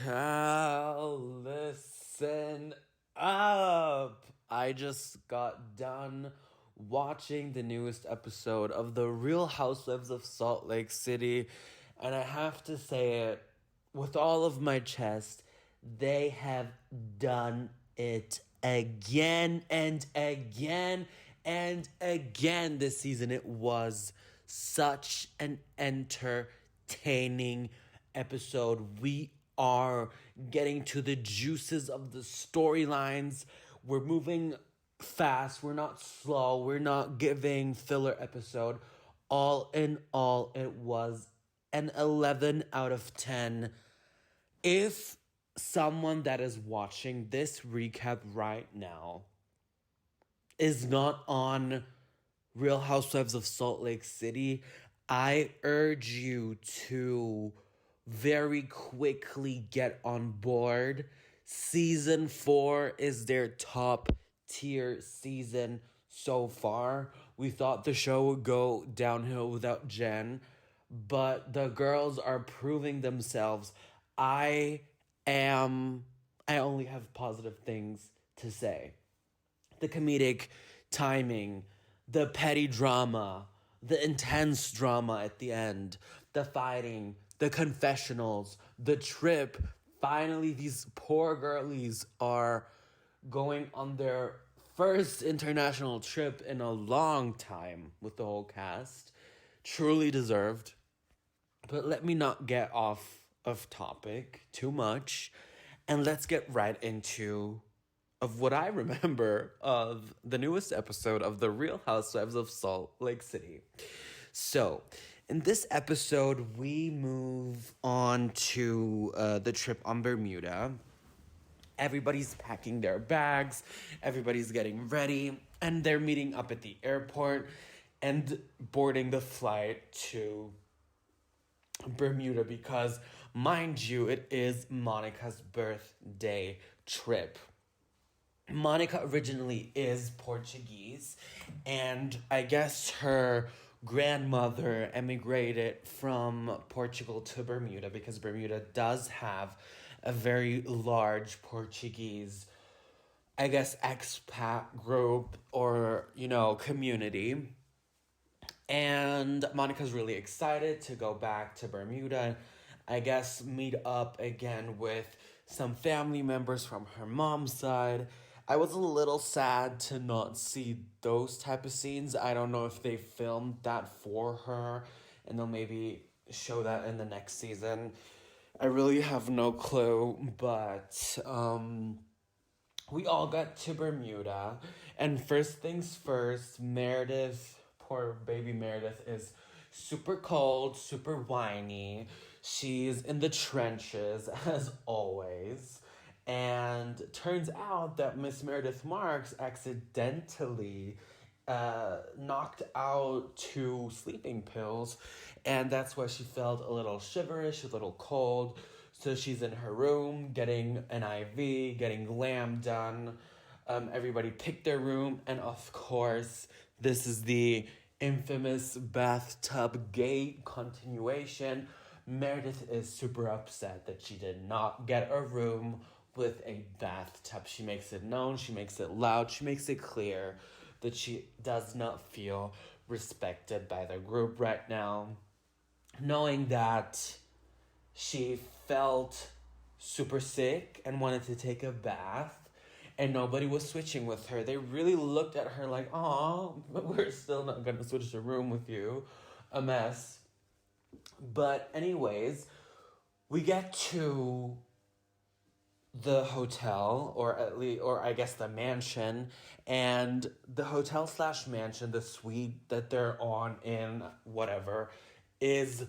Child, listen up. I just got done watching the newest episode of The Real Housewives of Salt Lake City, and I have to say it with all of my chest, they have done it again and again and again this season. It was such an entertaining episode. We are getting to the juices of the storylines. We're moving fast. We're not slow. We're not giving filler episode. All in all, it was an 11 out of 10. If someone that is watching this recap right now is not on Real Housewives of Salt Lake City, I urge you to very quickly get on board. Season 4 is their top tier season so far. We thought the show would go downhill without Jen, but the girls are proving themselves. I only have positive things to say. The comedic timing, the petty drama, the intense drama at the end, the fighting, the confessionals, the trip. Finally, these poor girlies are going on their first international trip in a long time with the whole cast. Truly deserved. But let me not get off of topic too much, and let's get right into of what I remember of the newest episode of The Real Housewives of Salt Lake City. So, in this episode, we move on to the trip on Bermuda. Everybody's packing their bags, everybody's getting ready, and they're meeting up at the airport and boarding the flight to Bermuda because, mind you, it is Monica's birthday trip. Monica originally is Portuguese, and I guess her grandmother emigrated from Portugal to Bermuda because Bermuda does have a very large Portuguese, I guess, expat group or, community. And Monica's really excited to go back to Bermuda. I guess meet up again with some family members from her mom's side. I was a little sad to not see those type of scenes. I don't know if they filmed that for her and they'll maybe show that in the next season. I really have no clue, but we all got to Bermuda. And first things first, Meredith, poor baby Meredith, is super cold, super whiny. She's in the trenches, as always. And turns out that Miss Meredith Marks accidentally knocked out 2 sleeping pills, and that's why she felt a little shiverish, a little cold. So she's in her room getting an IV, getting glam done. Everybody picked their room, and of course, this is the infamous bathtub gate continuation. Meredith is super upset that she did not get a room with a bathtub. She makes it known, she makes it loud, she makes it clear that she does not feel respected by the group right now. Knowing that she felt super sick and wanted to take a bath, and nobody was switching with her. They really looked at her like, "Aw, but we're still not gonna switch the room with you." A mess. But anyways, we get to the hotel, or I guess the mansion, and the hotel / mansion, the suite that they're on in whatever, is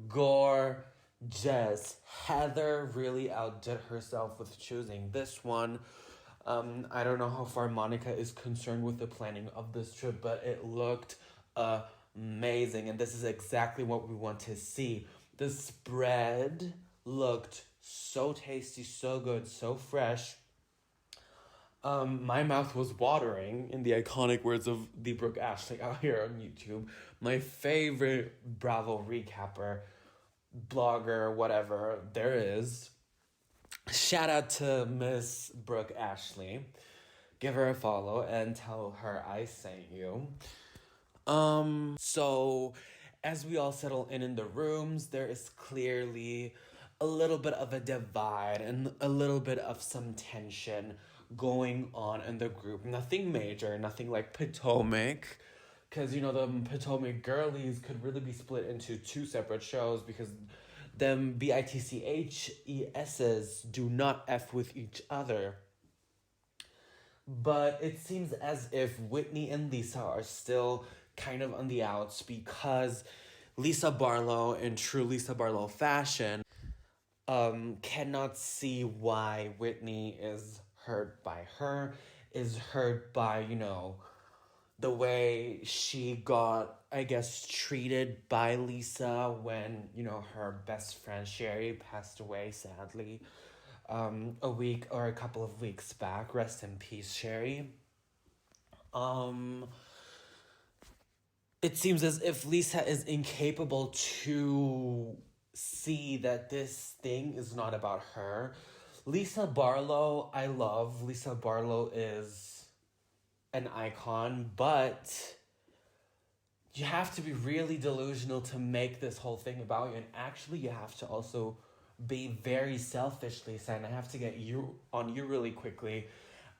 gorgeous. Heather really outdid herself with choosing this one. I don't know how far Monica is concerned with the planning of this trip, but it looked amazing, and this is exactly what we want to see. The spread looked so tasty, so good, so fresh. My mouth was watering, in the iconic words of the Brooke Ashley out here on YouTube. My favorite Bravo recapper, blogger, whatever there is. Shout out to Miss Brooke Ashley. Give her a follow and tell her I sent you. So as we all settle in the rooms, there is clearly a little bit of a divide and a little bit of some tension going on in the group. Nothing major, nothing like Potomac. Because, the Potomac girlies could really be split into two separate shows because them BITCHESs do not F with each other. But it seems as if Whitney and Lisa are still kind of on the outs because Lisa Barlow, in true Lisa Barlow fashion, cannot see why Whitney is hurt by her, is hurt by, the way she got, I guess, treated by Lisa when, her best friend Sherry passed away, sadly, a week or a couple of weeks back. Rest in peace, Sherry. It seems as if Lisa is incapable to see that this thing is not about her. Lisa Barlow, I love. Lisa Barlow is an icon, but you have to be really delusional to make this whole thing about you. And actually, you have to also be very selfish, Lisa. And I have to get you on you really quickly.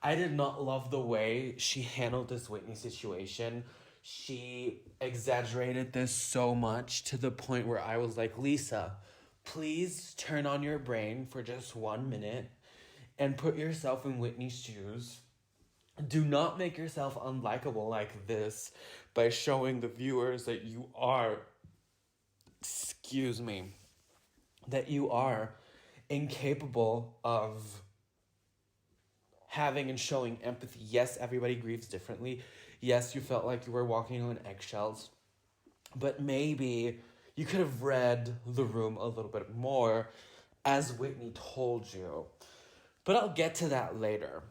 I did not love the way she handled this Whitney situation. She exaggerated this so much to the point where I was like, Lisa, please turn on your brain for just 1 minute and put yourself in Whitney's shoes. Do not make yourself unlikable like this by showing the viewers that you are, that you are incapable of having and showing empathy. Yes, everybody grieves differently. Yes, you felt like you were walking on eggshells. But maybe you could have read the room a little bit more as Whitney told you. But I'll get to that later.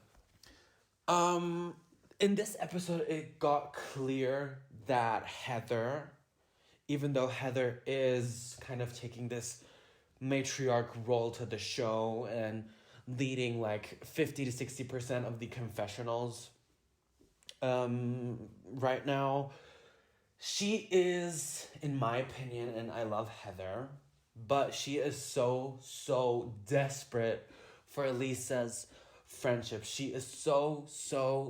In this episode, it got clear that Heather, even though Heather is kind of taking this matriarch role to the show and leading like 50 to 60% of the confessionals right now, she is, in my opinion, and I love Heather, but she is so desperate for Lisa's friendship. She is so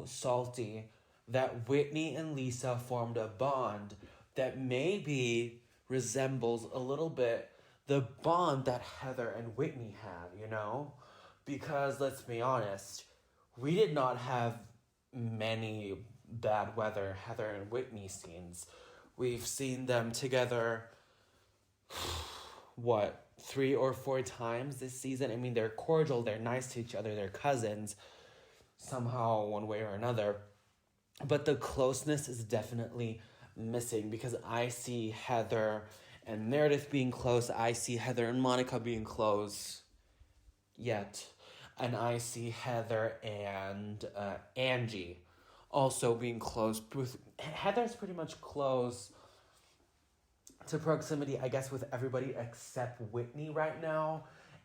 salty that Whitney and Lisa formed a bond that maybe resembles a little bit the bond that Heather and Whitney had, Because let's be honest, we did not have many bad weather Heather and Whitney scenes. We've seen them together, 3 or 4 times this season? I mean, they're cordial, they're nice to each other, they're cousins, somehow, one way or another. But the closeness is definitely missing because I see Heather and Meredith being close. I see Heather and Monica being close yet. And I see Heather and Angie also being close. Heather's pretty much close to proximity, I guess, with everybody except Whitney right now.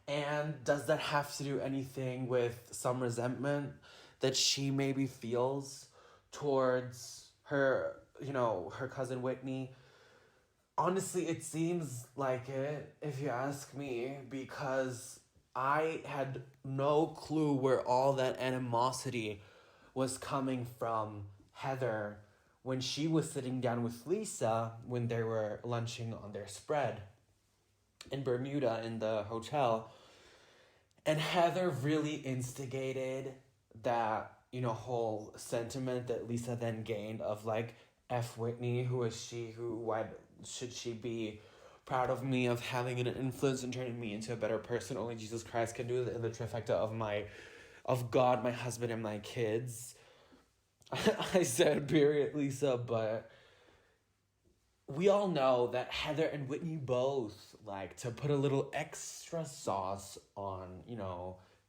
And does that have to do anything with some resentment that she maybe feels towards her, her cousin Whitney? Honestly, it seems like it, if you ask me, because I had no clue where all that animosity was coming from Heather when she was sitting down with Lisa when they were lunching on their spread in Bermuda in the hotel. And Heather really instigated that, whole sentiment that Lisa then gained of like, F Whitney, who is she, why should she be proud of me, of having an influence and turning me into a better person? Only Jesus Christ can do it in the trifecta of God, my husband, and my kids. I said period, Lisa, but we all know that Heather and Whitney both like to put a little extra sauce on,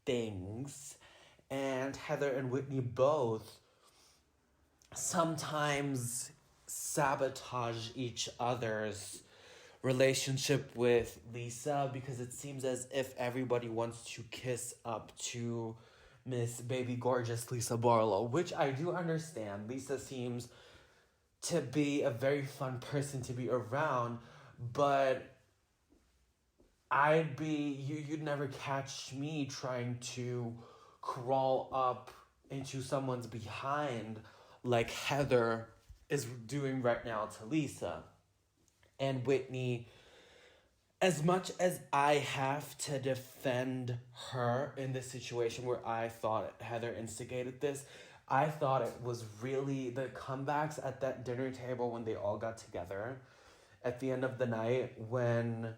things. And Heather and Whitney both sometimes sabotage each other's relationship with Lisa, because it seems as if everybody wants to kiss up to Miss Baby Gorgeous Lisa Barlow, which I do understand. Lisa seems to be a very fun person to be around, but you'd never catch me trying to crawl up into someone's behind like Heather is doing right now to Lisa. And Whitney, as much as I have to defend her in this situation where I thought Heather instigated this, I thought it was really the comebacks at that dinner table when they all got together at the end of the night, when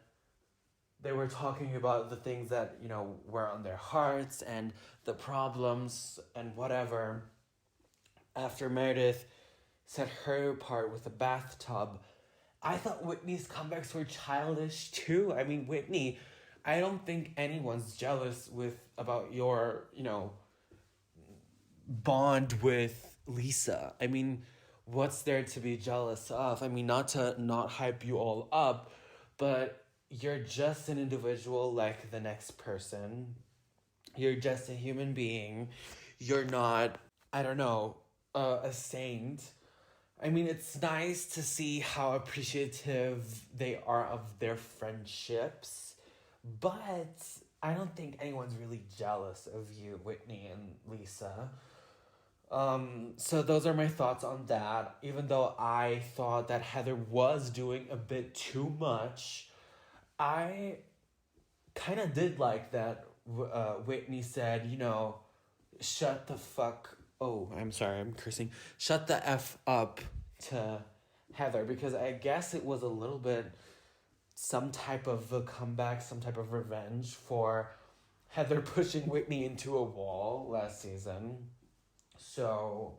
they were talking about the things that, were on their hearts and the problems and whatever. After Meredith said her part with the bathtub, I thought Whitney's comebacks were childish too. I mean, Whitney, I don't think anyone's jealous about your, bond with Lisa. I mean, what's there to be jealous of? I mean, not to not hype you all up, but you're just an individual like the next person. You're just a human being. You're not, I don't know, a saint. I mean, it's nice to see how appreciative they are of their friendships, but I don't think anyone's really jealous of you, Whitney and Lisa. So those are my thoughts on that. Even though I thought that Heather was doing a bit too much, I kind of did like that Whitney said, shut the fuck... Oh, I'm sorry, I'm cursing. Shut the F up to Heather, because I guess it was a little bit some type of a comeback, some type of revenge for Heather pushing Whitney into a wall last season. So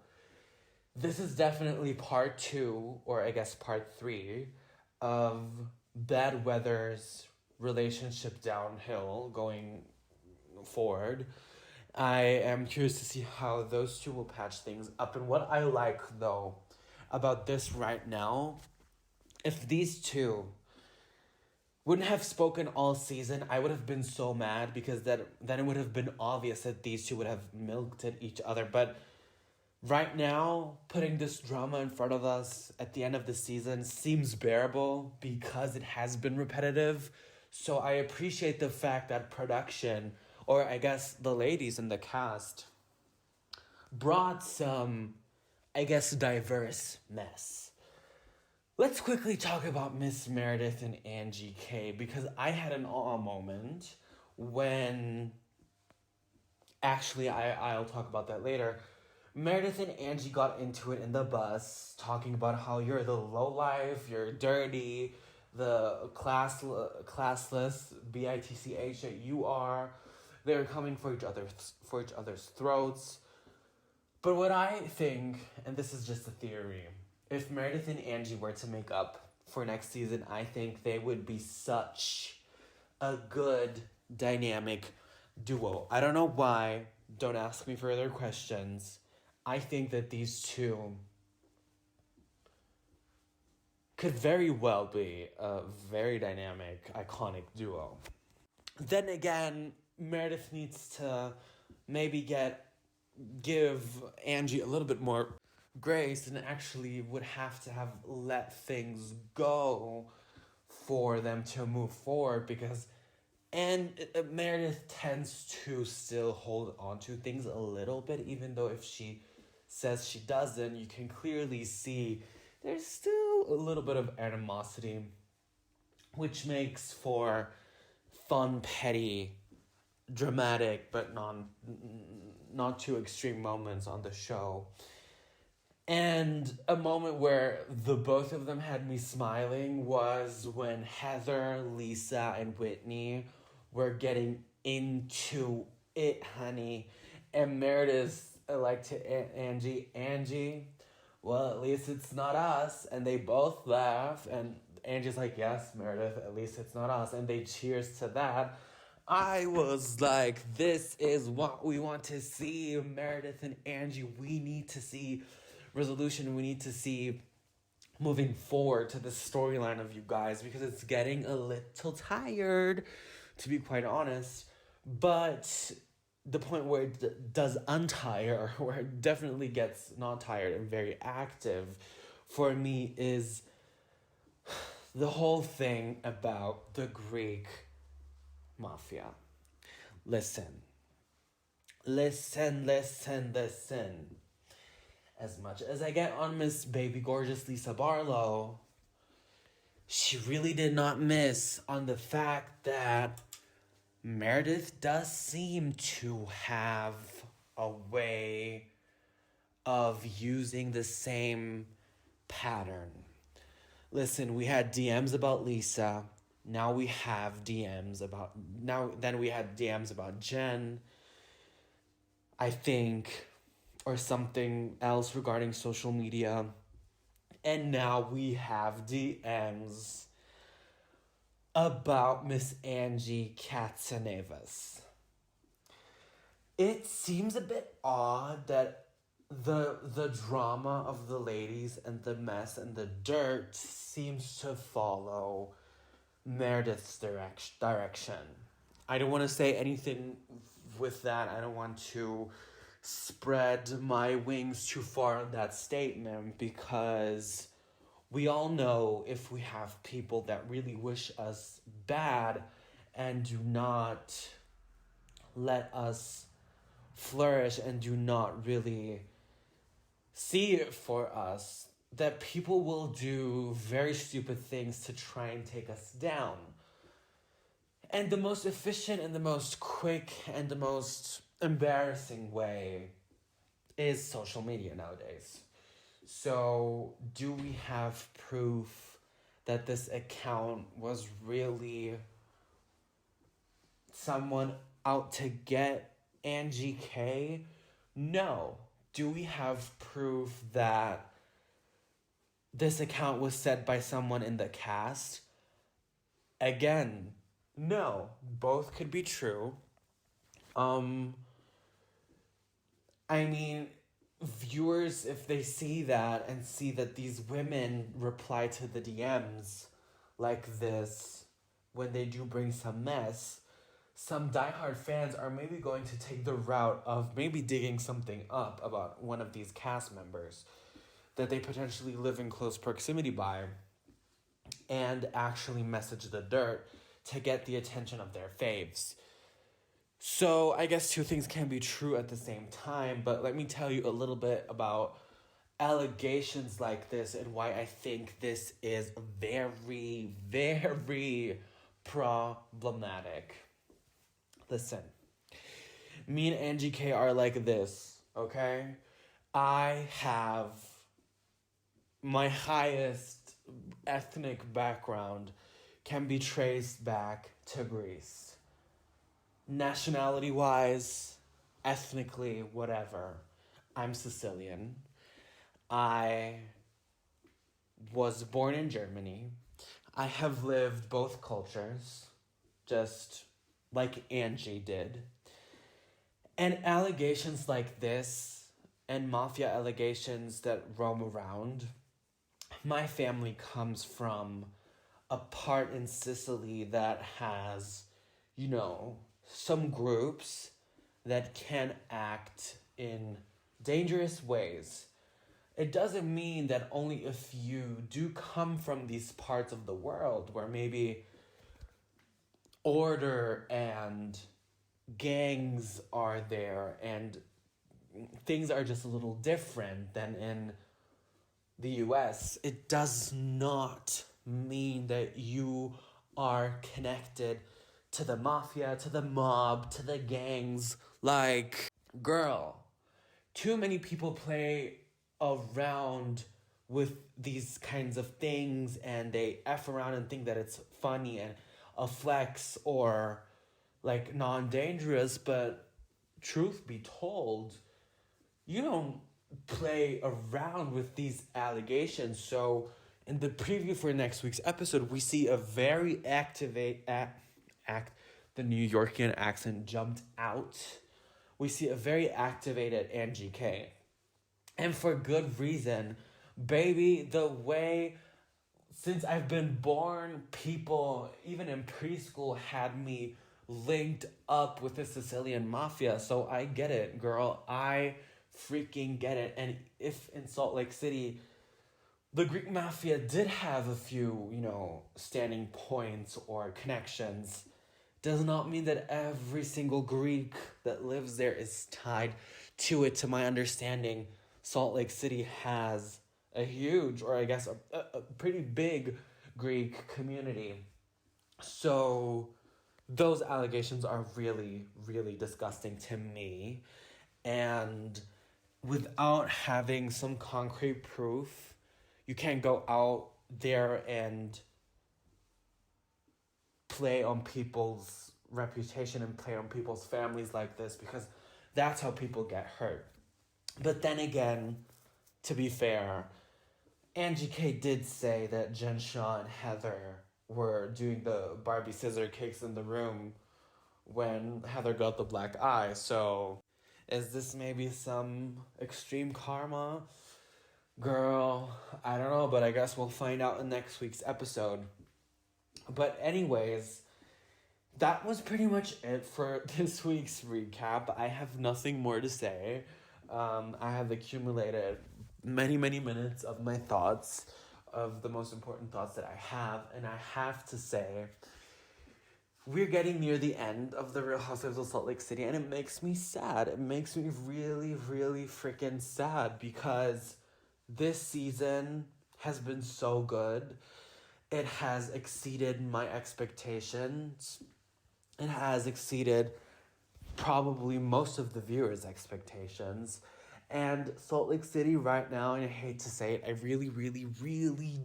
this is definitely part 2, or I guess part 3, of Bad Weather's relationship downhill going forward. I am curious to see how those two will patch things up. And what I like, though, about this right now, if these two wouldn't have spoken all season, I would have been so mad, because then it would have been obvious that these two would have milked at each other. But right now, putting this drama in front of us at the end of the season seems bearable because it has been repetitive. So I appreciate the fact that production, or I guess the ladies in the cast, brought some, I guess, diverse mess. Let's quickly talk about Miss Meredith and Angie K, because I had an awe moment when... Actually, I'll talk about that later. Meredith and Angie got into it in the bus, talking about how you're the lowlife, you're dirty, the classless, bitch that you are. They're coming for each other's throats. But what I think, and this is just a theory, if Meredith and Angie were to make up for next season, I think they would be such a good dynamic duo. I don't know why. Don't ask me further questions. I think that these two could very well be a very dynamic, iconic duo. Then again, Meredith needs to maybe give Angie a little bit more grace, and actually would have to have let things go for them to move forward, because Meredith tends to still hold on to things a little bit, even though if she says she doesn't, you can clearly see there's still a little bit of animosity, which makes for fun, petty, dramatic, but not too extreme moments on the show. And a moment where the both of them had me smiling was when Heather, Lisa, and Whitney were getting into it, honey. And Meredith like to Angie, well, at least it's not us. And they both laugh, and Angie's like, yes, Meredith, at least it's not us. And they cheers to that. I was like, this is what we want to see, Meredith and Angie. We need to see resolution. We need to see moving forward to the storyline of you guys, because it's getting a little tired, to be quite honest. But the point where it does untire, where it definitely gets not tired and very active for me, is the whole thing about the Greek mafia. Listen. Listen, listen, listen. As much as I get on Miss Baby Gorgeous Lisa Barlow, she really did not miss on the fact that Meredith does seem to have a way of using the same pattern. Listen, we had DMs about Lisa. Now we have DMs about then we had DMs about Jen, I think, or something else regarding social media. And now we have DMs about Miss Angie Katsanevas. It seems a bit odd that the drama of the ladies and the mess and the dirt seems to follow Meredith's direction. I don't want to say anything with that. I don't want to spread my wings too far on that statement, because we all know if we have people that really wish us bad and do not let us flourish and do not really see it for us, that people will do very stupid things to try and take us down. And the most efficient and the most quick and the most embarrassing way is social media nowadays. So, do we have proof that this account was really someone out to get Angie K? No. Do we have proof that this account was set by someone in the cast? Again, no. Both could be true. I mean, viewers, if they see that and see that these women reply to the DMs like this when they do bring some mess, some diehard fans are maybe going to take the route of maybe digging something up about one of these cast members that they potentially live in close proximity by and actually message the dirt to get the attention of their faves. So I guess two things can be true at the same time, but let me tell you a little bit about allegations like this and why I think this is very, very problematic. Listen, me and Angie K are like this, okay? I have my highest ethnic background can be traced back to Greece. Nationality-wise, ethnically, whatever, I'm Sicilian. I was born in Germany. I have lived both cultures, just like Angie did. And allegations like this, and mafia allegations that roam around, my family comes from a part in Sicily that has, some groups that can act in dangerous ways. It doesn't mean that only if you do come from these parts of the world where maybe order and gangs are there and things are just a little different than in the US, it does not mean that you are connected to the mafia, to the mob, to the gangs. Like, girl, too many people play around with these kinds of things and they F around and think that it's funny and a flex or like non-dangerous, but truth be told, you don't play around with these allegations. So in the preview for next week's episode, we see a very the New Yorkian accent jumped out. We see a very activated Angie K. And for good reason, Baby, the way since I've been born, people, even in preschool, had me linked up with the Sicilian mafia. So I get it, girl. I freaking get it. And if in Salt Lake City, the Greek mafia did have a few, standing points or connections, does not mean that every single Greek that lives there is tied to it. To my understanding, Salt Lake City has a huge, or I guess a pretty big Greek community. So those allegations are really, really disgusting to me. And without having some concrete proof, you can't go out there and play on people's reputation and play on people's families like this, because that's how people get hurt. But then again, to be fair, Angie K did say that Jen Shaw and Heather were doing the Barbie scissor kicks in the room when Heather got the black eye. So is this maybe some extreme karma? Girl, I don't know, but I guess we'll find out in next week's episode. But anyways, that was pretty much it for this week's recap. I have nothing more to say. I have accumulated many, many minutes of my thoughts, of the most important thoughts that I have. And I have to say, we're getting near the end of The Real Housewives of Salt Lake City, and it makes me sad. It makes me really, really freaking sad, because this season has been so good. It has exceeded my expectations. It has exceeded probably most of the viewers' expectations. And Salt Lake City right now, and I hate to say it, I really, really, really,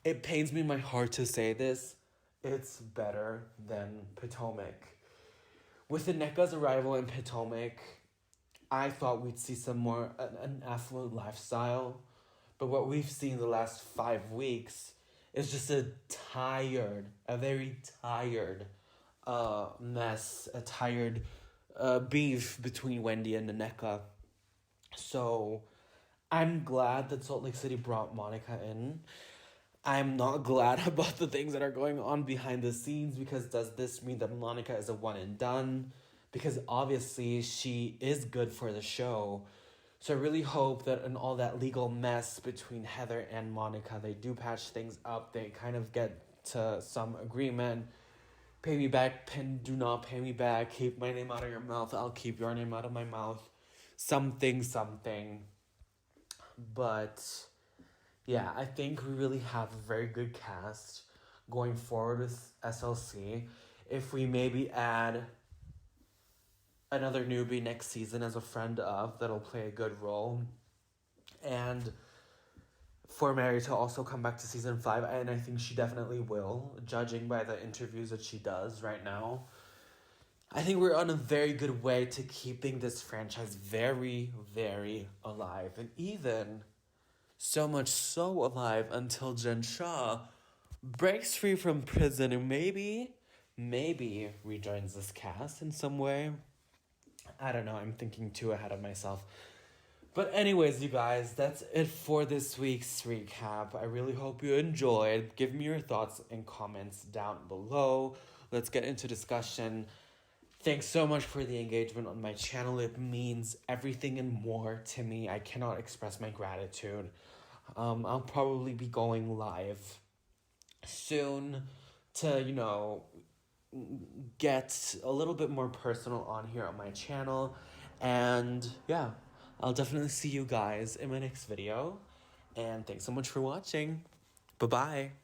it pains me in my heart to say this, it's better than Potomac. With Nneka's arrival in Potomac, I thought we'd see some more an affluent lifestyle. But what we've seen the last 5 weeks is just a very tired mess, a tired beef between Wendy and Nneka. So I'm glad that Salt Lake City brought Monica in. I'm not glad about the things that are going on behind the scenes, because does this mean that Monica is a one and done? Because obviously she is good for the show. So I really hope that in all that legal mess between Heather and Monica, they do patch things up. They kind of get to some agreement. Pay me back, do not pay me back. Keep my name out of your mouth. I'll keep your name out of my mouth. Something. But yeah, I think we really have a very good cast going forward with SLC. If we maybe add another newbie next season as a friend of, that'll play a good role. And for Mary to also come back to season 5, and I think she definitely will, judging by the interviews that she does right now. I think we're on a very good way to keeping this franchise very, very alive. And even so much so alive until Jen Shaw breaks free from prison and maybe rejoins this cast in some way. I don't know, I'm thinking too ahead of myself. But anyways, you guys, that's it for this week's recap. I really hope you enjoyed. Give me your thoughts and comments down below. Let's get into discussion. Thanks so much for the engagement on my channel. It means everything and more to me. I cannot express my gratitude. I'll probably be going live soon to, get a little bit more personal on here on my channel. And yeah, I'll definitely see you guys in my next video. And thanks so much for watching. Bye-bye.